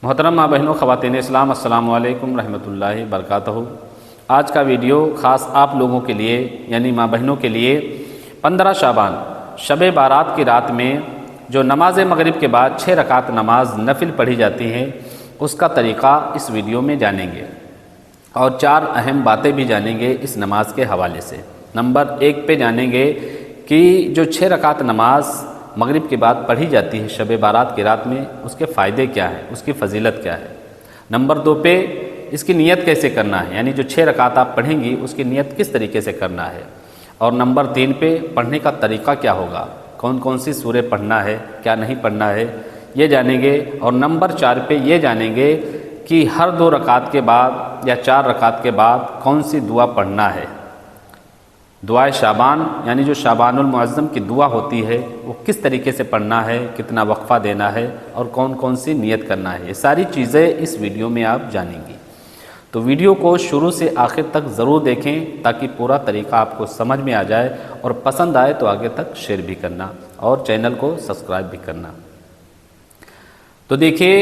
محترم ماں بہنوں خواتین اسلام، السلام علیکم رحمۃ اللہ وبرکاتہ۔ آج کا ویڈیو خاص آپ لوگوں کے لیے یعنی ماں بہنوں کے لیے 15 شعبان شب بارات کی رات میں جو نماز مغرب کے بعد 6 رکعت نماز نفل پڑھی جاتی ہیں اس کا طریقہ اس ویڈیو میں جانیں گے، اور 4 اہم باتیں بھی جانیں گے اس نماز کے حوالے سے۔ نمبر 1 پہ جانیں گے کہ جو 6 رکعت نماز مغرب کے بعد پڑھی جاتی ہے شب بارات کی رات میں، اس کے فائدے کیا ہیں، اس کی فضیلت کیا ہے۔ نمبر 2 پہ اس کی نیت کیسے کرنا ہے، یعنی جو 6 رکعت آپ پڑھیں گی اس کی نیت کس طریقے سے کرنا ہے۔ اور نمبر 3 پہ پڑھنے کا طریقہ کیا ہوگا، کون کون سی سوریں پڑھنا ہے، کیا نہیں پڑھنا ہے، یہ جانیں گے۔ اور نمبر 4 پہ یہ جانیں گے کہ ہر 2 رکعت کے بعد یا 4 رکعت کے بعد کون سی دعا پڑھنا ہے۔ دعائے شعبان یعنی جو شعبان المعظم کی دعا ہوتی ہے وہ کس طریقے سے پڑھنا ہے، کتنا وقفہ دینا ہے، اور کون کون سی نیت کرنا ہے، یہ ساری چیزیں اس ویڈیو میں آپ جانیں گی۔ تو ویڈیو کو شروع سے آخر تک ضرور دیکھیں تاکہ پورا طریقہ آپ کو سمجھ میں آ جائے، اور پسند آئے تو آگے تک شیئر بھی کرنا اور چینل کو سبسکرائب بھی کرنا۔ تو دیکھیے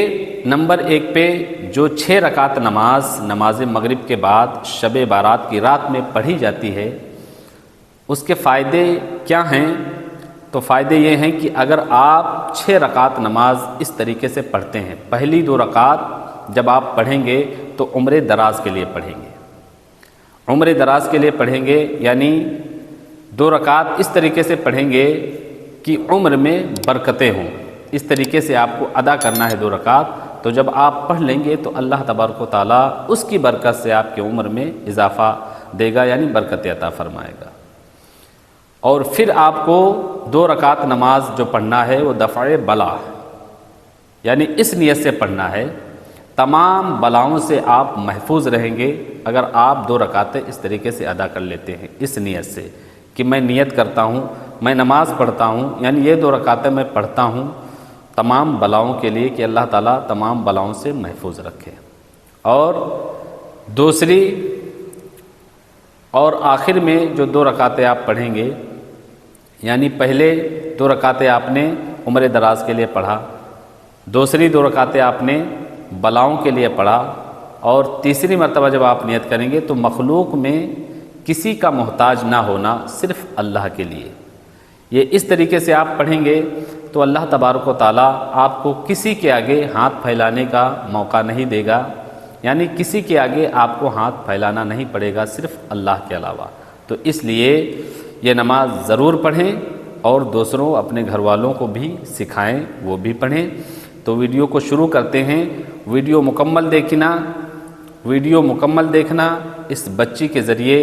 نمبر 1 پہ جو 6 رکعت نماز مغرب کے بعد شب بارات کی رات میں پڑھی جاتی ہے اس کے فائدے کیا ہیں۔ تو فائدے یہ ہیں کہ اگر آپ 6 رکعت نماز اس طریقے سے پڑھتے ہیں، پہلی 2 رکعت جب آپ پڑھیں گے تو عمر دراز کے لیے پڑھیں گے، عمر دراز کے لیے پڑھیں گے، یعنی 2 رکعت اس طریقے سے پڑھیں گے کہ عمر میں برکتیں ہوں، اس طریقے سے آپ کو ادا کرنا ہے 2 رکعت۔ تو جب آپ پڑھ لیں گے تو اللہ تبارک و تعالیٰ اس کی برکت سے آپ کی عمر میں اضافہ دے گا، یعنی برکت عطا فرمائے گا۔ اور پھر آپ کو 2 رکعت نماز جو پڑھنا ہے وہ دفع بلا، یعنی اس نیت سے پڑھنا ہے تمام بلاؤں سے آپ محفوظ رہیں گے اگر آپ 2 رکعتیں اس طریقے سے ادا کر لیتے ہیں، اس نیت سے کہ میں نیت کرتا ہوں، میں نماز پڑھتا ہوں، یعنی یہ 2 رکعتیں میں پڑھتا ہوں تمام بلاؤں کے لیے کہ اللہ تعالیٰ تمام بلاؤں سے محفوظ رکھے۔ اور دوسری اور آخر میں جو 2 رکعتیں آپ پڑھیں گے، یعنی پہلے 2 رکعتیں آپ نے عمر دراز کے لیے پڑھا، دوسری 2 رکعتیں آپ نے بلاؤں کے لیے پڑھا، اور تیسری مرتبہ جب آپ نیت کریں گے تو مخلوق میں کسی کا محتاج نہ ہونا، صرف اللہ کے لیے۔ یہ اس طریقے سے آپ پڑھیں گے تو اللہ تبارک و تعالیٰ آپ کو کسی کے آگے ہاتھ پھیلانے کا موقع نہیں دے گا، یعنی کسی کے آگے آپ کو ہاتھ پھیلانا نہیں پڑے گا صرف اللہ کے علاوہ۔ تو اس لیے یہ نماز ضرور پڑھیں اور دوسروں اپنے گھر والوں کو بھی سکھائیں، وہ بھی پڑھیں۔ تو ویڈیو کو شروع کرتے ہیں۔ ویڈیو مکمل دیکھنا اس بچی کے ذریعے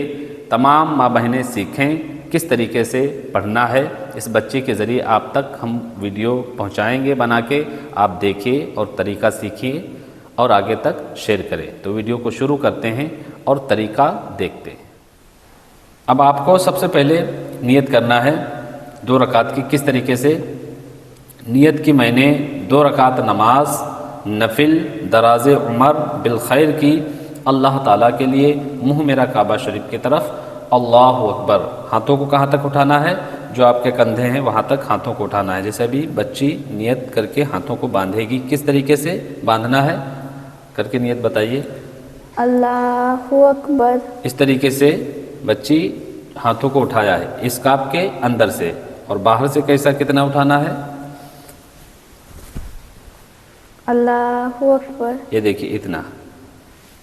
تمام ماں بہنیں سیکھیں کس طریقے سے پڑھنا ہے۔ اس بچی کے ذریعے آپ تک ہم ویڈیو پہنچائیں گے بنا کے، آپ دیکھیے اور طریقہ سیکھیے اور آگے تک شیئر کریں۔ تو ویڈیو کو شروع کرتے ہیں اور طریقہ دیکھتے ہیں۔ اب آپ کو سب سے پہلے نیت کرنا ہے 2 رکعت کی۔ کس طریقے سے نیت کی؟ میں نے 2 رکعت نماز نفل دراز عمر بالخیر کی اللہ تعالیٰ کے لیے، منہ میرا کعبہ شریف کی طرف، اللہ اکبر۔ ہاتھوں کو کہاں تک اٹھانا ہے؟ جو آپ کے کندھے ہیں وہاں تک ہاتھوں کو اٹھانا ہے۔ جیسے ابھی بچی نیت کر کے ہاتھوں کو باندھے گی، کس طریقے سے باندھنا ہے کر کے نیت بتائیے۔ اللہ اکبر۔ اس طریقے سے بچی ہاتھوں کو اٹھایا ہے اس کعب کے اندر سے، اور باہر سے کیسا کتنا اٹھانا ہے؟ اللہ اکبر۔ یہ دیکھیے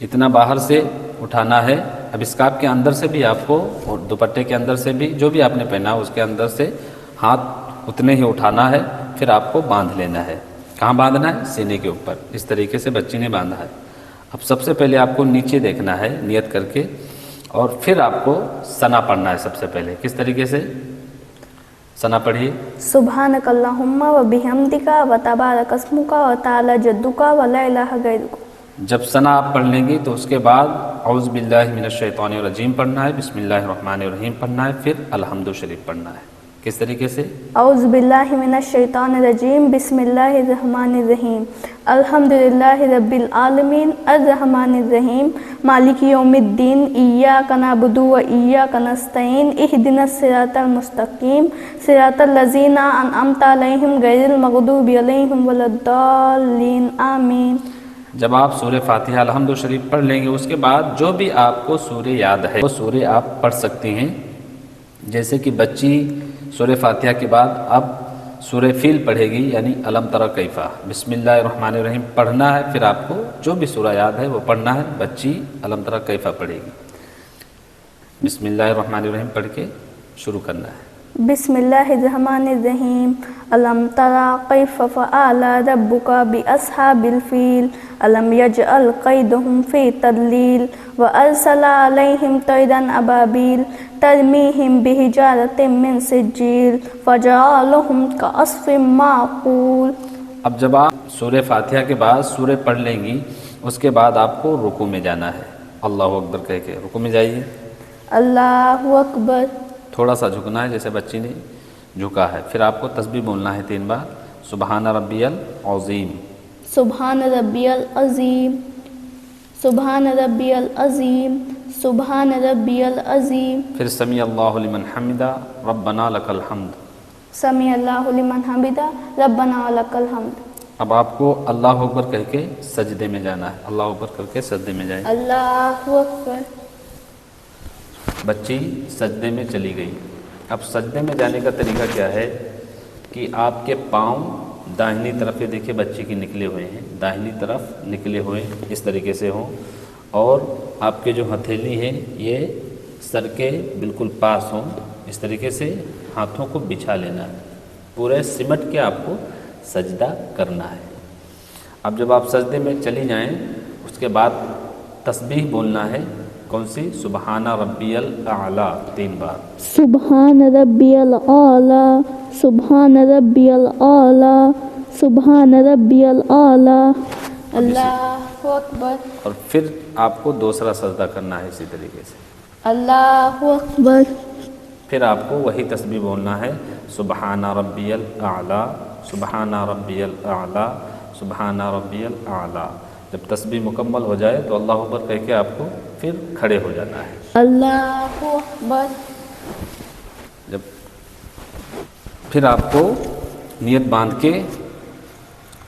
اتنا باہر سے اٹھانا ہے۔ اب اس کعب کے اندر سے بھی آپ کو، اور دوپٹے کے اندر سے بھی، جو بھی آپ نے پہنا اس کے اندر سے ہاتھ اتنے ہی اٹھانا ہے، پھر آپ کو باندھ لینا ہے۔ کہاں باندھنا ہے؟ سینے کے اوپر۔ اس طریقے سے بچی نے باندھا ہے۔ اب سب سے پہلے آپ کو نیچے دیکھنا ہے نیت کر کے، اور پھر آپ کو ثنا پڑھنا ہے سب سے پہلے۔ کس طریقے سے ثنا پڑھیے؟ سبحانک اللہم و بحمدک و تبارک اسمک و تعالی جدک و لا الہ غیرک۔ جب ثنا آپ پڑھ لیں گے تو اس کے بعد اعوذ باللہ من الشیطان الرجیم پڑھنا ہے، بسم اللہ الرحمن الرحیم پڑھنا ہے، پھر الحمد شریف پڑھنا ہے۔ کس طریقے سے؟ اعوذ باللہ من الشیطان الرجیم، بسم اللہ الرحمن الرحیم، الحمدللہ رب العالمین، الرحمن الرحیم، مالک یوم الدین، ایاک نعبد و ایاک نستعین، اہدنا الصراط المستقیم، صراط الذین انعمت علیہم غیر المغضوب علیہم ولا الضالین، آمین۔ جب آپ سورہ فاتحہ الحمد شریف پڑھ لیں گے اس کے بعد جو بھی آپ کو سورہ یاد ہے وہ سورہ آپ پڑھ سکتی ہیں. جیسے کہ بچی سورہ فاتحہ کے بعد اب سورہ فیل پڑھے گی یعنی الم تری کیفا. بسم اللہ الرحمن الرحیم پڑھنا ہے، پھر آپ کو جو بھی سورہ یاد ہے وہ پڑھنا ہے. بچی الم تری کیفا پڑھے گی. بسم اللہ الرحمن الرحیم پڑھ کے شروع کرنا ہے. بسم اللہ الرحمن الرحیم. الم تری کیف فعل ربک باصحاب الفیل الم یجعل کیدہم فی تضلیل وارسل علیہم طیرا ابابیل ترمیہم بحجارۃ من سجیل فجعلہم کعصف معقول. اب جب آپ سورہ فاتحہ کے بعد سورہ پڑھ لیں گی اس کے بعد آپ کو رکوع میں جانا ہے. اللہ اکبر کہہ کے رکوع میں جائیے. اللہ اکبر. تھوڑا سا جھکنا ہے جیسے بچی نے جھکا ہے. پھر آپ کو تسبیح بولنا ہے 3 بار. سبحان ربی العظیم، سبحان ربی العظیم، سبحان ربی العظیم، سبحان ربی العظیم. پھر سمیع اللہ لمن حمدہ ربنا لک الحمد. سمیع اللہ لمن حمدہ ربنا لک الحمد. اب آپ کو اللہ اکبر کہہ کے سجدے میں جانا ہے. اللہ اکبر کر کے سجدے میں جائیں. اللہ اکبر. بچی سجدے میں چلی گئی. اب سجدے میں جانے کا طریقہ کیا ہے کہ آپ کے پاؤں داہنی طرف، یہ دیکھیے بچی کی نکلے ہوئے ہیں، داہنی طرف نکلے ہوئے اس طریقے سے ہوں، اور آپ کے جو ہتھیلی ہیں یہ سر کے بالکل پاس ہوں. اس طریقے سے ہاتھوں کو بچھا لینا ہے. پورے سمٹ کے آپ کو سجدہ کرنا ہے. اب جب آپ سجدے میں چلی جائیں اس کے بعد تسبیح بولنا ہے. کون سی؟ سبحان ربی الاعلیٰ 3 بار. سبحان ربی الاعلیٰ، سبحان ربی الاعلیٰ، سبحان ربی الاعلیٰ. اللہ اکبر. اور پھر آپ کو دوسرا سجدہ کرنا ہے اسی طریقے سے. اللہ اکبر. پھر آپ کو وہی تسبیح بولنا ہے. سبحان ربی الاعلیٰ، سبحان ربی الاعلیٰ، سبحان ربی الاعلیٰ. جب تسبیح مکمل ہو جائے تو اللہ اکبر کہہ کے آپ کو پھر کھڑے ہو جانا ہے. اللہ اکبر. جب پھر آپ کو نیت باندھ کے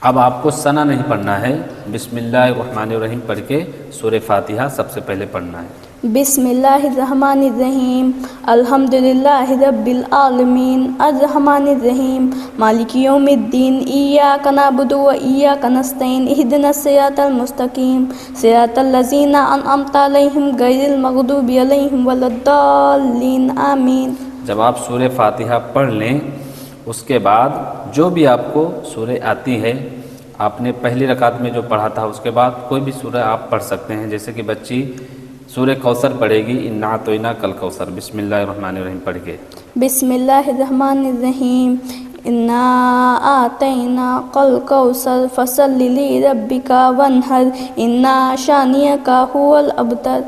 اب آپ کو ثنا نہیں پڑھنا ہے. بسم اللہ الرحمن الرحیم پڑھ کے سورہ فاتحہ سب سے پہلے پڑھنا ہے. بسم اللہ الرحمن الرحیم. الحمد للہ رب العالمین الرحمن الرحیم مالک یوم الدین ایاک نعبد و ایاک نستعین اہدنا الصراط المستقیم صراط الذین انعمت علیہم غیر المغضوب علیہم ولا الضالین آمین. جب آپ سورہ فاتحہ پڑھ لیں اس کے بعد جو بھی آپ کو سورہ آتی ہے، آپ نے پہلی رکعت میں جو پڑھا تھا اس کے بعد کوئی بھی سورہ آپ پڑھ سکتے ہیں. جیسے کہ بچی سورہ کوثر پڑھے گی، انا اعطیناک الکوثر. بسم اللہ الرحمن الرحیم پڑھ کے. بسم اللہ الرحمن الرحیم. انا اعطیناک الکوثر فصل لربک وانحر ان شانئک ھو الابتر.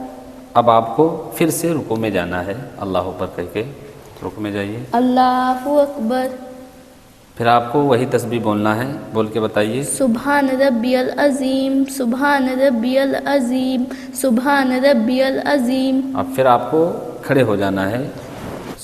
اب آپ کو پھر سے رکوع میں جانا ہے. اللہ اکبر کہہ کے رکوع میں جائیے. اللہ اکبر. پھر آپ کو وہی تسبیح بولنا ہے. بول کے بتائیے. سبحان ربی العظیم، سبحان ربی العظیم، سبحان ربی العظیم. اب پھر آپ کو کھڑے ہو جانا ہے.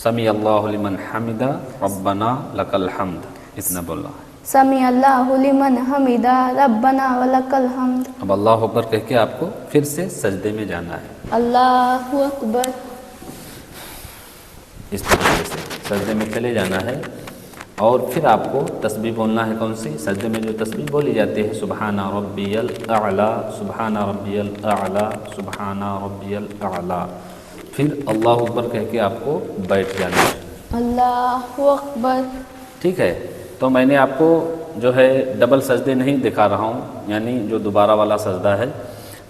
سمیع اللہ لمن حمدہ ربنا لک الحمد. اتنا بولنا ہے. سمیع اللہ لمن حمدہ ربنا ولک الحمد. اب اللہ اکبر کہہ کے آپ کو پھر سے سجدے میں جانا ہے. اللہ اکبر. اس طریقے سے سجدے میں چلے جانا ہے. اور پھر آپ کو تسبیح بولنا ہے. کون سی؟ سجدے میں جو تسبیح بولی جاتی ہے، سبحان ربی الاعلیٰ، سبحان ربی الاعلیٰ، سبحان ربی الاعلیٰ. پھر اللہ اکبر کہہ کے آپ کو بیٹھ جانا ہے. اللہ اکبر. ٹھیک ہے. تو میں نے آپ کو جو ہے ڈبل سجدے نہیں دکھا رہا ہوں، یعنی جو دوبارہ والا سجدہ ہے،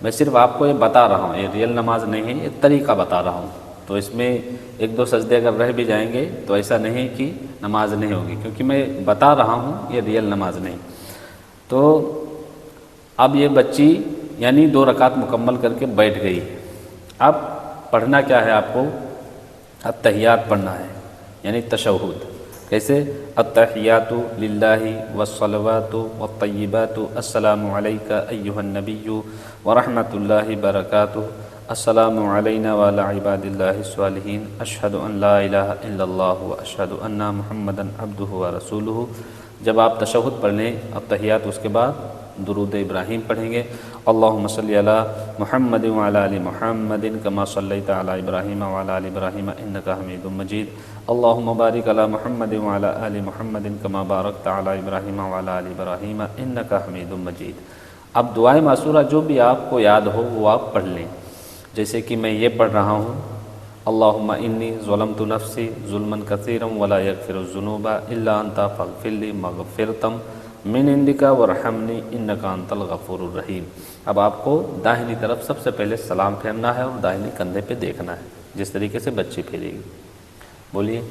میں صرف آپ کو یہ بتا رہا ہوں. یہ ریئل نماز نہیں ہے، یہ طریقہ بتا رہا ہوں. تو اس میں 1-2 سجدے اگر رہ بھی جائیں گے تو ایسا نہیں کہ نماز نہیں ہوگی، کیونکہ میں بتا رہا ہوں یہ ریئل نماز نہیں. تو اب یہ بچی یعنی 2 رکعت مکمل کر کے بیٹھ گئی. اب پڑھنا کیا ہے؟ آپ کو التحیات پڑھنا ہے، یعنی تشہد. کیسے؟ التحیات للہ والصلوات والطیبات السلام علیک ایھا النبی ورحمۃ اللہ وبرکاتہ السلام علینا وعلی عباد اللہ الصالحین اشہد ان لا الہ الا اللہ واشہد ان محمدا عبدہ ورسولہ. جب آپ تشہد پڑھ لیں اب تحیات، اس کے بعد درود ابراہیم پڑھیں گے۔ اللہم صلی علی محمد وعلی آل محمد کما صلیت علی ابراہیم وعلی آل ابراہیم انک حمید مجید۔ اللہم بارک علی محمد وعلی آل محمد کما بارکت علی ابراہیم وعلی آل ابراہیم انک حمید مجید۔ اب دعائے معصورہ جو بھی آپ کو یاد ہو وہ آپ پڑھ لیں، جیسے کہ میں یہ پڑھ رہا ہوں، اللہم انی ظلمت نفسی ظلما کثیرا ولا یغفر الذنوب الا انت فاغفر لی مغفرۃ من عندک وارحمنی انک انت الغفور الرحیم۔ اب آپ کو داہنی طرف سب سے پہلے سلام پھیرنا ہے اور داہنی کندھے پہ دیکھنا ہے، جس طریقے سے بچی پھیرے گی۔ بولیے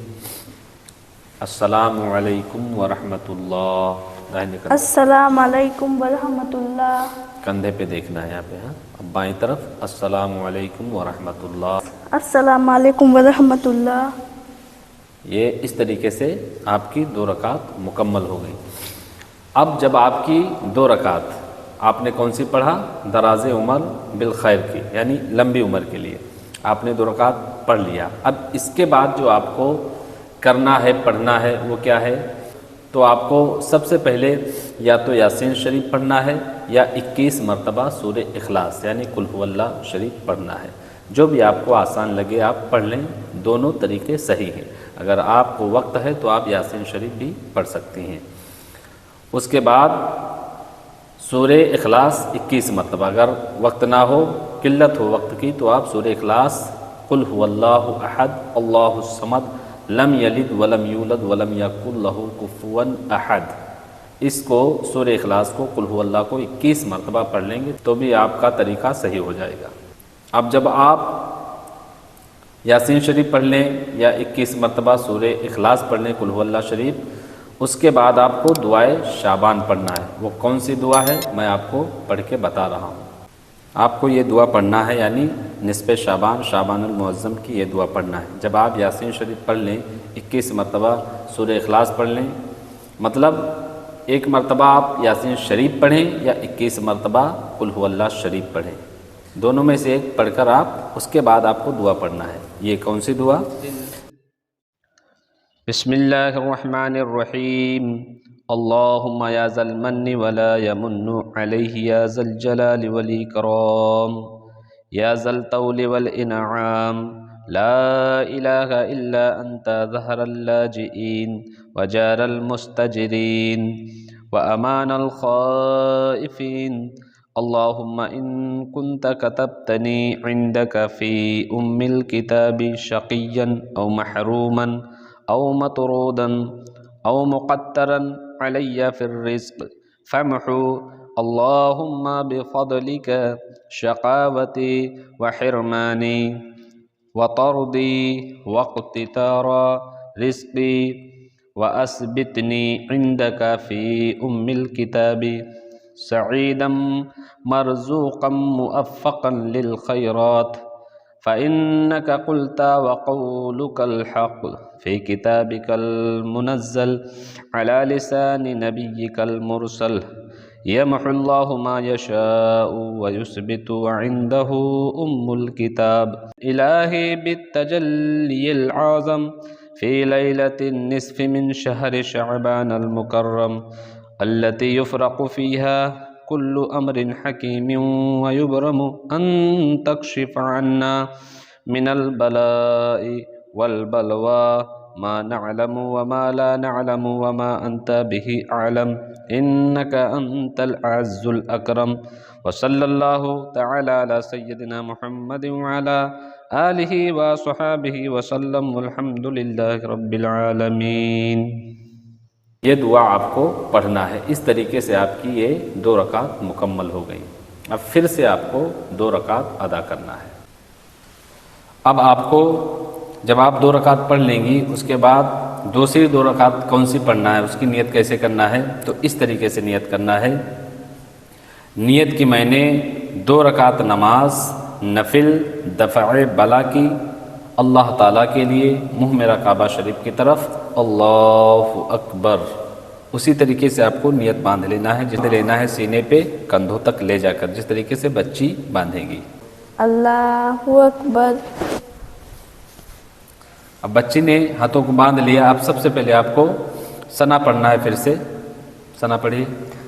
السلام علیکم ورحمۃ اللہ، داہنی کندھے السلام علیکم ورحمۃ اللہ، کندھے پہ دیکھنا ہے یہاں پہ۔ ہاں اب بائیں طرف السلام علیکم ورحمۃ اللہ، السلام علیکم ورحمۃ اللہ۔ یہ اس طریقے سے آپ کی 2 رکعت مکمل ہو گئی۔ اب جب آپ کی 2 رکعت آپ نے کون سی پڑھا؟ دراز عمر بالخیر کی، یعنی لمبی عمر کے لیے آپ نے 2 رکعت پڑھ لیا۔ اب اس کے بعد جو آپ کو کرنا ہے، پڑھنا ہے، وہ کیا ہے؟ تو آپ کو سب سے پہلے یا تو یاسین شریف پڑھنا ہے یا 21 مرتبہ سورہ اخلاص یعنی قل هو اللہ شریف پڑھنا ہے۔ جو بھی آپ کو آسان لگے آپ پڑھ لیں، دونوں طریقے صحیح ہیں۔ اگر آپ کو وقت ہے تو آپ یاسین شریف بھی پڑھ سکتی ہیں۔ اس کے بعد سورہ اخلاص 21 مرتبہ، اگر وقت نہ ہو، قلت ہو وقت کی، تو آپ سورہ اخلاص قل هو اللہ احد اللہ الصمد لم یلد ولم یولد ولم یکن لہ کفوا احد، اس کو سورہ اخلاص کو قل هو اللہ کو 21 مرتبہ پڑھ لیں گے تو بھی آپ کا طریقہ صحیح ہو جائے گا۔ اب جب آپ یاسین شریف پڑھ لیں یا 21 مرتبہ سورہ اخلاص پڑھ لیں قل هو اللہ شریف، اس کے بعد آپ کو دعائے شعبان پڑھنا ہے۔ وہ کون سی دعا ہے میں آپ کو پڑھ کے بتا رہا ہوں۔ آپ کو یہ دعا پڑھنا ہے، یعنی نصف شعبان، شعبان المعظم کی یہ دعا پڑھنا ہے۔ جب آپ یاسین شریف پڑھ لیں، 21 مرتبہ سورہ اخلاص پڑھ لیں، مطلب 1 مرتبہ آپ یاسین شریف پڑھیں یا 21 مرتبہ قل هو اللہ شریف پڑھیں، دونوں میں سے ایک پڑھ کر آپ اس کے بعد آپ کو دعا پڑھنا ہے۔ یہ کون سی دعا؟ بسم اللہ الرحمن الرحیم، اللہم یا ذا المن ولا یمن علیہ یا ذا الجلال والاکرام یا ذا الطول والانعام لا الہ الا انت ظہر اللاجئین وجار المستجرین وامان الخائفین اللہم ان کنت کتبتنی عندک فی الکتاب شقیا او محروما او مطرودا او مقترا علی فی الرزق فامحو اللہم بفضلک شقاوتی وحرمانی وطردی واقتتار رزقی واسبتنی عندک فی الکتاب سعیدا مرزوقا موفقا للخیرات فإنك قلت وقولك الحق في كتابك المنزل على لسان نبيك المرسل يمحو الله ما يشاء ويثبت وعنده الكتاب إلهي بالتجلي العظم في ليلة النصف من شهر شعبان المكرم التي يفرق فيها كل أمر حكيم ويبرم أن تكشف عنا من البلاء والبلوى ما نعلم وما لا نعلم وما أنت به أعلم إنك أنت الأعز الأكرم وصلى الله تعالى على سيدنا محمد وعلى آله وصحابه وسلم والحمد لله رب العالمين۔ یہ دعا آپ کو پڑھنا ہے۔ اس طریقے سے آپ کی یہ 2 رکعت مکمل ہو گئی۔ اب پھر سے آپ کو 2 رکعت ادا کرنا ہے۔ اب آپ کو جب آپ 2 رکعت پڑھ لیں گی، اس کے بعد دوسری 2 رکعت کون سی پڑھنا ہے، اس کی نیت کیسے کرنا ہے؟ تو اس طریقے سے نیت کرنا ہے۔ نیت کی میں نے 2 رکعت نماز نفل دفع بلا کی اللہ تعالیٰ کے لیے، منہ میرا کعبہ شریف کی طرف، اللہ اکبر۔ اسی طریقے سے آپ کو نیت باندھ لینا ہے، جسے لینا ہے سینے پہ کندھوں تک لے جا کر، جس طریقے سے بچی باندھے گی۔ اللہ اکبر۔ اب بچی نے ہاتھوں کو باندھ لیا، اب سب سے پہلے آپ کو ثنا پڑھنا ہے۔ پھر سے ثنا پڑھیے۔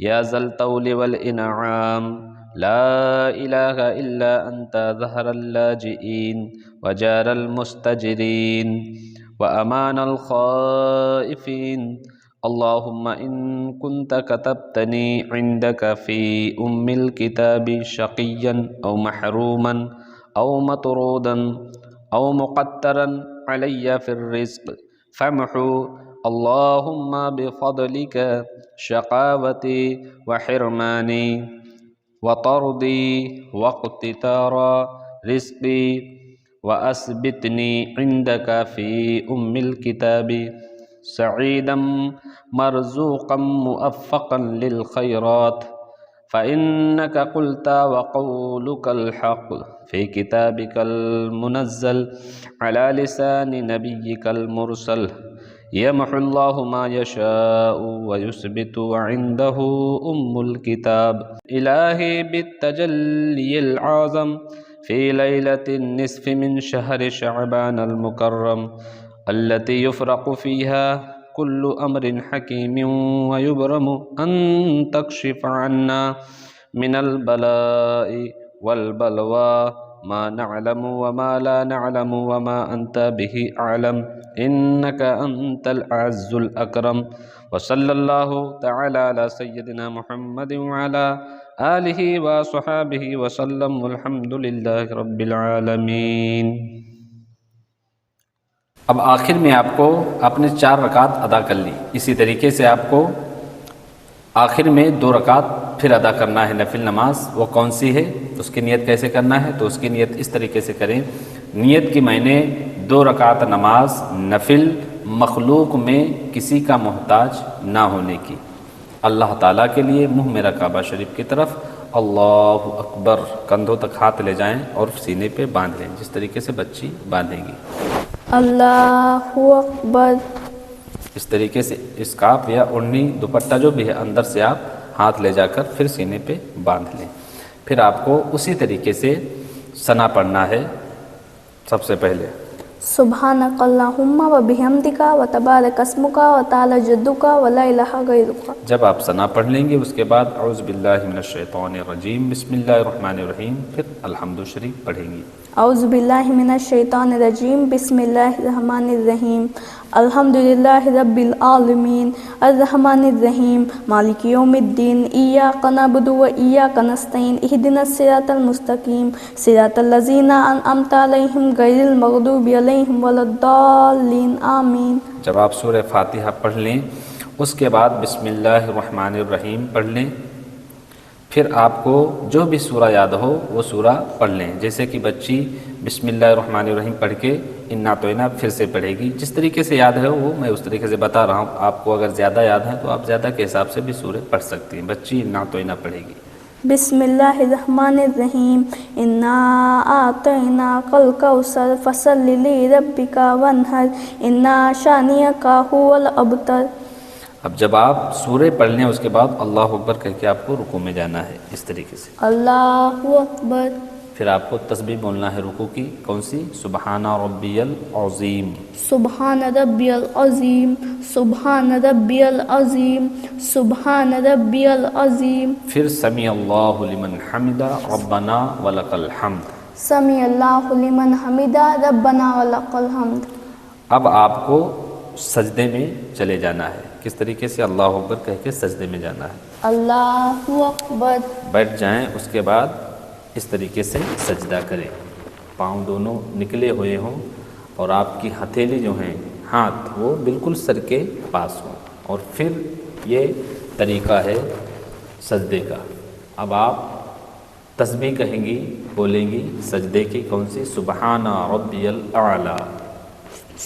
يا ذا الطول والإنعام لا إله إلا أنت ظهر اللاجئين وجار المستجرين وأمان الخائفين اللهم إن كنت كتبتني عندك في أم الكتاب شقيا أو محروما أو مطرودا أو مقترا علي في الرزق فامحو اللهم بفضلك شقاوتي وحرماني وطردي واقتتار رزقي وأثبتني عندك في أم الكتاب سعيدا مرزوقا موفقا للخيرات فإنك قلت وقولك الحق في كتابك المنزل على لسان نبيك المرسل يمحو الله ما يشاء ويثبت وعنده أم الكتاب إلهي بالتجلي العظم في ليلة النصف من شهر شعبان المكرم التي يفرق فيها كل أمر حكيم ويبرم أن تكشف عنا من البلاء والبلوى ما نعلم وما لا نعلم وما أنت به أعلم إنك أنت الأعز الأكرم وصلى الله تعالى على سيدنا محمد وعلى آلہ وصحابہ وسلم والحمد للہ رب العالمین۔ اب آخر میں آپ کو اپنے 4 رکعت ادا کر لی، اسی طریقے سے آپ کو آخر میں 2 رکعت پھر ادا کرنا ہے نفل نماز۔ وہ کون سی ہے، اس کی نیت کیسے کرنا ہے؟ تو اس کی نیت اس طریقے سے کریں، نیت کی میں نے 2 رکعت نماز نفل مخلوق میں کسی کا محتاج نہ ہونے کی، اللہ تعالیٰ کے لیے منہ میرا کعبہ شریف کی طرف، اللہ اکبر، کندھوں تک ہاتھ لے جائیں اور سینے پہ باندھ لیں جس طریقے سے بچی باندھیں گی، اللہ اکبر۔ اس طریقے سے اسکارف یا اوڑھنی دوپٹہ جو بھی ہے اندر سے آپ ہاتھ لے جا کر پھر سینے پہ باندھ لیں۔ پھر آپ کو اسی طریقے سے ثنا پڑھنا ہے۔ سب سے پہلے سبحانک اللہم و بحمدک و تبارک اسمک و تعالی جدک و لا الہ غیرک۔ جب آپ ثنا پڑھ لیں گے اس کے بعد اعوذ باللہ من الشیطان الرجیم بسم اللہ الرحمن الرحیم، پھر الحمد شریف پڑھیں گی۔ اعوذ باللہ من الشیطان الرجیم بسم اللہ الرحمن الرحیم الحمدللہ رب العالمین الرحمن الرحیم مالک یوم الدین ایاک نعبد و ایاک نستعین اہدنا الصراط المستقیم صراط الذین انعمت علیہم غیر المغضوب علیہم ولا الضالین آمین۔ جب آپ سورہ فاتحہ پڑھ لیں اس کے بعد بسم اللہ الرحمن الرحیم پڑھ لیں، پھر آپ کو جو بھی سورہ یاد ہو وہ سورہ پڑھ لیں، جیسے کہ بچی بسم اللہ الرحمن الرحیم پڑھ کے انا توینا پھر سے پڑھے گی، جس طریقے سے یاد ہے وہ میں اس طریقے سے بتا رہا ہوں۔ آپ کو اگر زیادہ یاد ہے تو آپ زیادہ کے حساب سے بھی سورہ پڑھ سکتی ہیں۔ بچی انا توینا پڑھے گی۔ بسم اللہ الرحمن الرحیم انا اعطیناک الکوثر فصل لربک وانحر انا شانئک ھو الابتر۔ اب جب آپ سورہ پڑھ لیں اس کے بعد اللہ اکبر کہہ کے آپ کو رکوع میں جانا ہے، اس طریقے سے اللہ اکبر۔ پھر آپ کو تسبیح بولنا ہے رکوع کی، کون سی؟ سبحان ربی العظیم، سبحان ربی العظیم، سبحان ربی العظیم، سبحان ربی العظیم۔ پھر سمیع اللہ لمن حمدہ ربنا ولک الحمد، سمیع اللہ لمن حمدہ ربنا ولک الحمد۔ اب آپ کو سجدے میں چلے جانا ہے، کس طریقے سے؟ اللہ اکبر کہہ کے سجدے میں جانا ہے۔ اللہ اکبر۔ بیٹھ جائیں، اس کے بعد اس طریقے سے سجدہ کریں، پاؤں دونوں نکلے ہوئے ہوں اور آپ کی ہتھیلی جو ہیں ہاتھ وہ بالکل سر کے پاس ہوں، اور پھر یہ طریقہ ہے سجدے کا۔ اب آپ تسبیح کہیں گی، بولیں گی سجدے کی، کون سی؟ سبحان ربی الاعلی،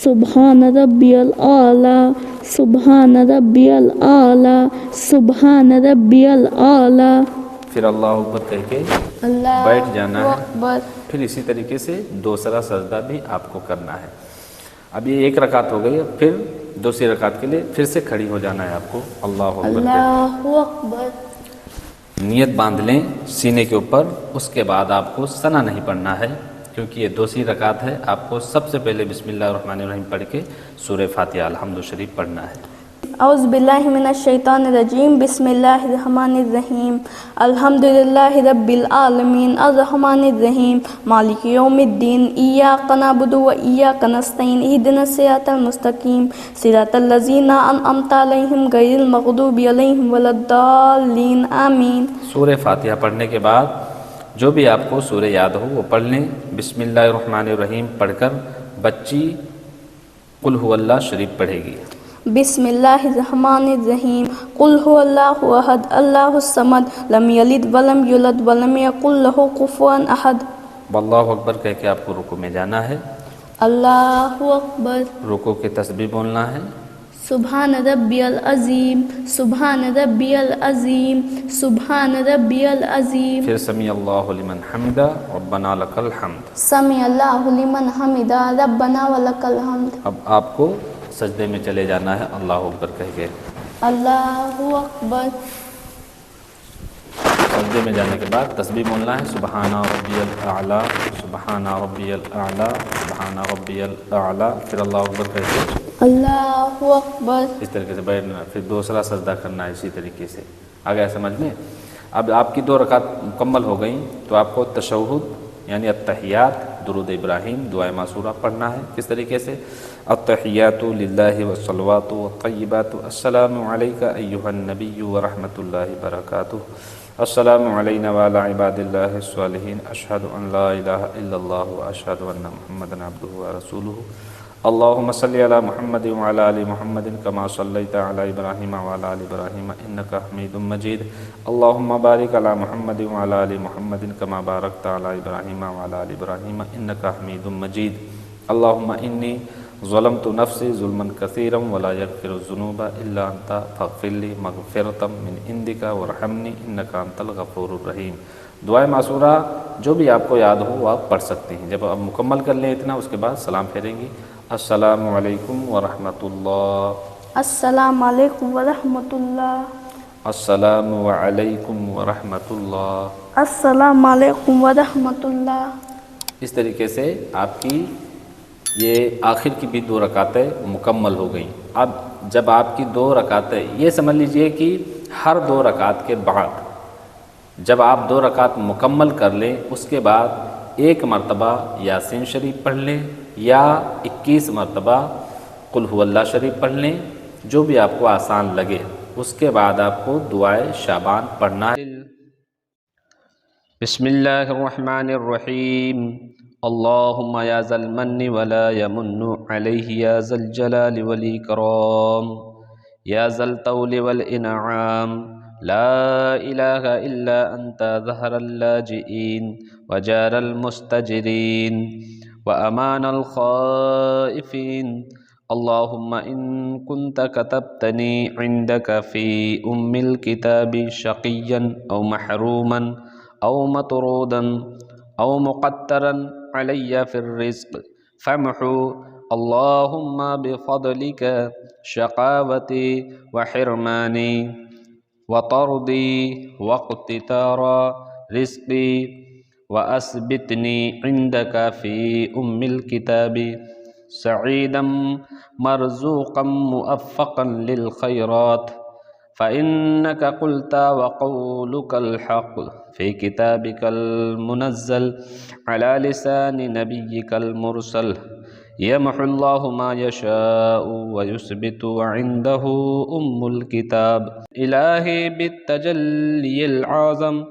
سبحان ربی الاعلی، سبحان ربی الاعلی، سبحان ربی الاعلی۔ پھر اللہ اکبر کہہ کے اللہ بیٹھ جانا ہے۔ اکبر۔ پھر اسی طریقے سے دوسرا سجدہ بھی آپ کو کرنا ہے۔ اب یہ 1 رکعت ہو گئی، پھر دوسری رکعت کے لیے پھر سے کھڑی ہو جانا ہے آپ کو، اللہ اکبر کہہ اللہ اکبر۔ کے نیت باندھ لیں سینے کے اوپر۔ اس کے بعد آپ کو ثنا نہیں پڑھنا ہے کیونکہ یہ دوسری رکعت ہے، آپ کو سب سے پہلے بسم اللہ الرحمن الرحیم پڑھ کے سورہ فاتحہ الحمد شریف پڑھنا ہے۔ اعوذ باللہ من الشیطان الرجیم بسم اللہ الرحمن الرحیم الحمدللہ رب العالمین الرحمن الرحیم مالک یوم الدین ایاک نعبد و ایاک نستعین اہدنا الصراط المستقیم صراط الذین انعمت علیہم غیر المغضوب علیہم ولا الضالین آمین۔ سورہ فاتحہ پڑھنے کے بعد جو بھی آپ کو سورہ یاد ہو وہ پڑھ لیں۔ بسم اللہ الرحمن الرحیم پڑھ کر بچی قل هو اللہ شریف پڑھے گی۔ بسم اللہ الرحمن الرحیم قل هو اللہ احد اللہ الصمد لم یلد ولم یولد ولم یکن لہ کفوا احد۔ واللہ اکبر کہہ کے آپ کو رکوع میں جانا ہے۔ اللہ اکبر۔ رکوع کی تسبیح بولنا ہے۔ سبحان ربی العظیم سبحان ربی العظیم سبحان ربی العظیم۔ پھر سمیع اللہ لمن حمدہ ربنا لک الحمد۔ سمیع اللہ لمن حمدہ ربنا ولک الحمد۔ اب آپ کو سجدے میں چلے جانا ہے اللہ اکبر کہہ کے۔ اللہ اکبر۔ سجدے میں جانے کے بعد تسبیح بولنا ہے سبحان ربی الاعلیٰ سبحان ربی الاعلیٰ سبحان ربی الاعلیٰ، پھر اللہ اکبر کہہ کے اللہ اکبر۔ اس طریقے سے بیٹھنا، پھر دوسرا سجدہ کرنا ہے اسی طریقے سے۔ آ گیا سمجھ میں؟ اب آپ کی 2 رکعت مکمل ہو گئیں تو آپ کو تشہد یعنی التحیات، درود ابراہیم، دعائے معصورہ پڑھنا ہے۔ کس طریقے سے؟ التحیات للہ والصلوات والطیبات السلام علیک ایہا النبی ورحمۃ اللہ وبرکاتہ السلام علینا وعلی عباد اللہ الصالحین اشہد ان لا الہ الا اللہ واشہد ان محمدا عبدہ ورسولہ اللہم صلی علی محمد وعلی آل محمد کما صلیت علی ابراہیم وعلی آل ابراہیم انک حمید مجید اللہم بارک علی محمد وعلی آل محمد کما بارکت علی ابراہیم وعلی آل ابراہیم انک حمید مجید اللہم انی ظلمت نفسی ظلما کثیرا ولا یغفر الذنوب الا انت فاغفر لی مغفرۃ من عندک وارحمنی انک انت الغفور الرحیم۔ دعائے معصورہ جو بھی آپ کو یاد ہو وہ آپ پڑھ سکتے ہیں۔ جب آپ مکمل کر لیں اتنا، اس کے بعد سلام پھیریں گی۔ السلام علیکم ورحمۃ اللہ۔ السلام علیکم ورحمۃ اللہ۔ السلام علیکم ورحمۃ اللہ۔ السلام علیکم ورحمۃ اللہ۔ اس طریقے سے آپ کی یہ آخر کی بھی 2 رکعتیں مکمل ہو گئیں۔ اب جب آپ کی 2 رکعتیں، یہ سمجھ لیجئے کہ ہر 2 رکعت کے بعد جب آپ 2 رکعت مکمل کر لیں، اس کے بعد 1 مرتبہ یاسین شریف پڑھ لیں یا 21 مرتبہ قل هو اللہ شریف پڑھ لیں، جو بھی آپ کو آسان لگے۔ اس کے بعد آپ کو دعائے شعبان پڑھنا ہے۔ بسم اللہ الرحمن الرحیم اللہم یا ذا المن ولا یمن علیہ یا ذا الجلال والاکرام یا ذا الطول والانعام لا الہ الا انت ظہر اللاجئین وجار المستجرین وأمان الخائفين اللهم إن كنت كتبتني عندك في الكتاب شقيا أو محروما أو مطرودا أو مقترا علي في الرزق فامحو اللهم بفضلك شقاوتي وحرماني وطردي واقتتار رزقي وأثبتني عندك في الكتاب سعيدا مرزوقا موفقا للخيرات فإنك قلت وقولك الحق في كتابك المنزل على لسان نبيك المرسل يمحو الله ما يشاء ويثبت وعنده الكتاب إلهي بالتجلي العظم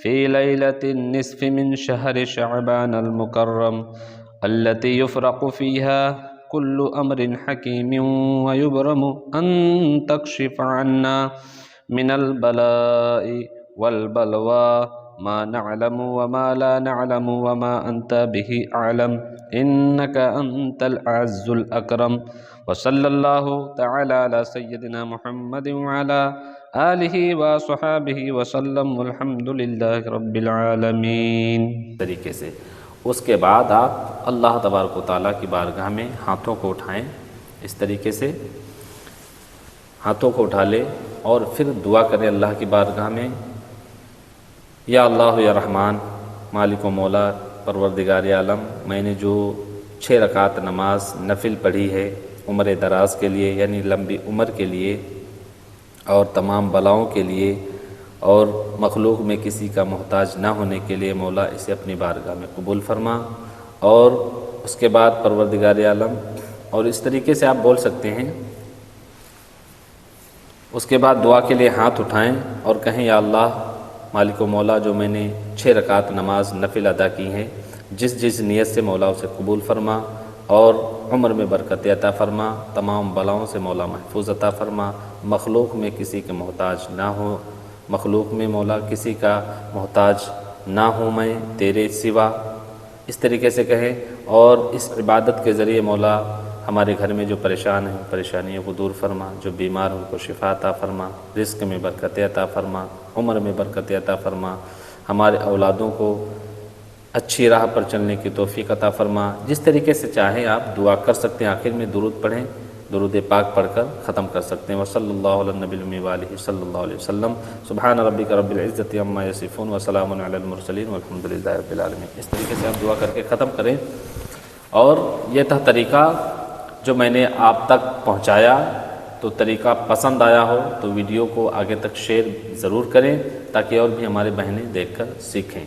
في ليلة النصف من شهر شعبان المكرم التي يفرق فيها كل أمر حكيم ويبرم أن تكشف عنا من البلاء والبلوى ما نعلم وما لا نعلم وما أنت به أعلم إنك أنت الأعز الأكرم وصلى الله تعالى على سيدنا محمد وعلى آلہ وصحابہ وسلم والحمد للہ رب العالمین۔ طریقے سے اس کے بعد آپ اللہ تبارک و تعالیٰ کی بارگاہ میں ہاتھوں کو اٹھائیں، اس طریقے سے ہاتھوں کو اٹھا لیں اور پھر دعا کریں اللہ کی بارگاہ میں، یا اللہ یا رحمان، مالک و مولا، پروردگار عالم، میں نے جو 6 رکعت نماز نفل پڑھی ہے عمر دراز کے لیے یعنی لمبی عمر کے لیے اور تمام بلاؤں کے لیے اور مخلوق میں کسی کا محتاج نہ ہونے کے لیے مولا اسے اپنی بارگاہ میں قبول فرما۔ اور اس کے بعد پروردگار عالم، اور اس طریقے سے آپ بول سکتے ہیں، اس کے بعد دعا کے لیے ہاتھ اٹھائیں اور کہیں یا اللہ مالک و مولا، جو میں نے 6 رکعت نماز نفل ادا کی ہیں، جس نیت سے مولا اسے قبول فرما اور عمر میں برکت عطا فرما، تمام بلاؤں سے مولا محفوظ عطا فرما، مخلوق میں کسی کے محتاج نہ ہو، مخلوق میں مولا کسی کا محتاج نہ ہوں میں تیرے سوا، اس طریقے سے کہیں۔ اور اس عبادت کے ذریعے مولا ہمارے گھر میں جو پریشان ہیں پریشانیوں کو دور فرما، جو بیمار ہیں ان کو شفا عطا فرما، رزق میں برکت عطا فرما، عمر میں برکت عطا فرما، ہمارے اولادوں کو اچھی راہ پر چلنے کی توفیق عطا فرما۔ جس طریقے سے چاہیں آپ دعا کر سکتے ہیں، آخر میں درود پڑھیں، درود پاک پڑھ کر ختم کر سکتے ہیں۔ وصلی اللہ علی النبی الأمی وآلہ صلی اللہ علیہ وسلم۔ سبحان ربک رب العزۃ عما یصفون وسلام علی المرسلین والحمد للہ رب العالمین۔ اس طریقے سے آپ دعا کر کے ختم کریں۔ اور یہ تھا طریقہ جو میں نے آپ تک پہنچایا، تو طریقہ پسند آیا ہو تو ویڈیو کو آگے تک شیئر ضرور کریں تاکہ اور بھی ہمارے بہنیں دیکھ کر سیکھیں۔